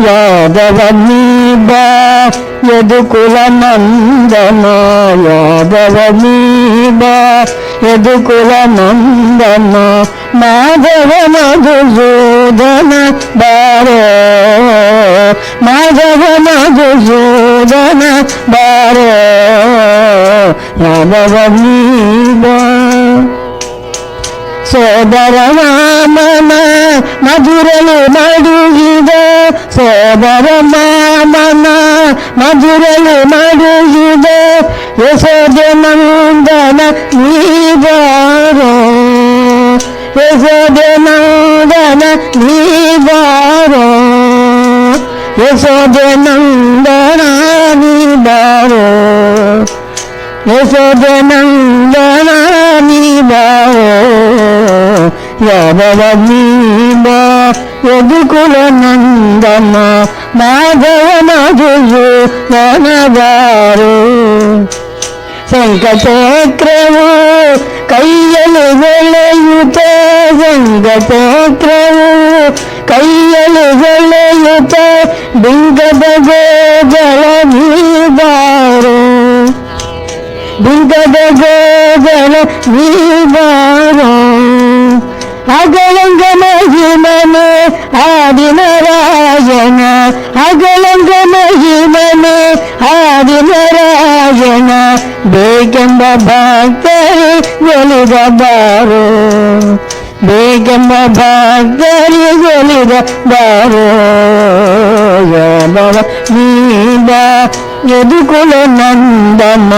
యాదవ నీబా యదుకుల నందన యాదవ నీబా యదుకుల నందన Madhava Madhusudana borrow Madhava Madhusudana borrow Yadava నీబా సోదర మామన మధురలు మడుగిద సోదర మామన మధురలు మడుగిద యశోదనందన నీవారో యశోదనందన నీవారో యశోదనందన నీవారో యశోదనందన నీవారో యాదవ నీబా యదుకుల నందన Madhava Madhusudana borrow శంఖచక్రము కయ్యలు వెಳೆಯುತ శంఖచక్రము కయ్యలు వెಳೆಯುತ ಬಿಂಗದ ಗೋಜಲ ನೀಬಾರೋ ಬಿಂಗದ ಗೋಜಲ ನೀಬಾರೋ ಅಗಳಂಗ ಮಹಿಮನೆ ಆದಿನರಾಯಣ ಅಗಳಂಗ ಮಹಿಮನೆ ಆದಿನರಾಯಣ ಬೇಕೆಂಬ ಭಕ್ತರಿ ಒಲಿದ ಬಾರೋ ಬೇಕೆಂಬ ಭಕ್ತರಿ ಒಲಿದ ಬಾರೋ ಯಾದವ ನೀಬಾ ಯದುಕುಲ ನಂದನ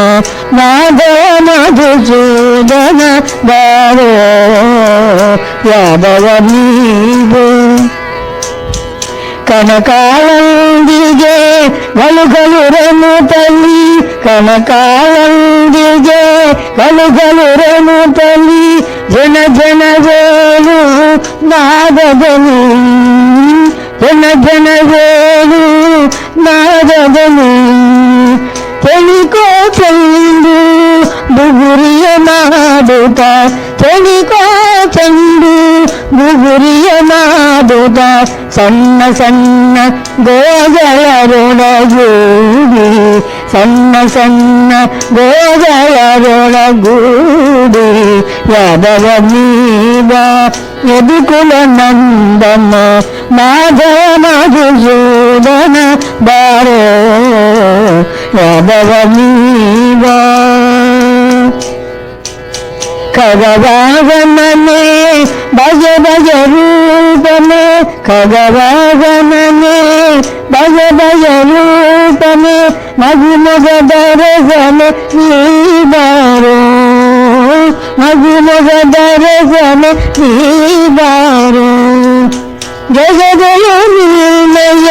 ಮಾಧವ ಮಧುಸೂದನ ಬಾರೋ ಯಾದವ ನೀಬಾ ಕನಕಾಳಂದಿಗೆ ಗಲುಗಲುರನು ತಲ್ಲಿ ಕನಕಾಳಂದಿಗೆ ಗಲುಗಲುರನು ತಲ್ಲಿ ಜನ ಜನವೇನು ನಾದದನು ಜನ ಜನವೇನು ನಾದದನು ತೆಳಿಕೋ ಚೆಂಡು ಬುಗುರಿಯ ಮಾಡುತ್ತ ತೆಳಿಕೋ ಚೆಂಡು ಬುಗುರಿಯ ಮಾಡುತ್ತ ಸಣ್ಣ ಸಣ್ಣ ಗೋಗಳರೊಳಗೂಡಿ ಸಣ್ಣ ಸಣ್ಣ ಗೋಗಳರೊಳಗೂಡಿ ಯಾದವ ನೀಬಾ ಯದುಕುಲ ನಂದನ ಮಾಧವ ಮಧುಸೂದನ ಬಾರೋ ಯಾದವ ನೀಬಾ ಖಗವಾಗಮನೆ ಭಜ ಭಜ ರೂಪನೆ ಖಗವಾಗಮನೆ ಭಜ ಭಜ ರೂಪನೆ ಮಗು ಮಗದರಸನ ನೀಬಾರೋ ಮಗು ಮಗದರಸನ ನೀಬಾರೋ ಜಗದಯ ನೀಲಯ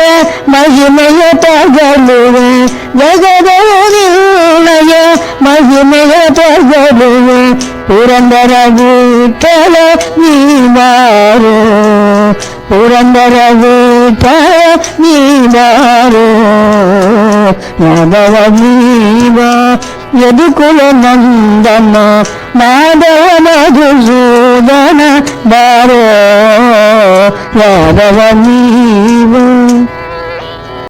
ಮಹಿಮೆಯ ತಗಲುವೆ ಜಗದಯ ನೀಲಯ ಮಹಿಮೆಯ ತಗಲುವೆ ಪುರಂದರ ವಿಠಲ ನೀವಾರೋ ಪುರಂದರ ವಿಠಲ ನೀವಾರೋ ಯಾದವ ನೀವಾ ಯದುಕುಲ ನಂದನ ಮಾಧವ ಮಧುಸೂದನ ಬಾರೋ ಯಾದವ ನೀವಾ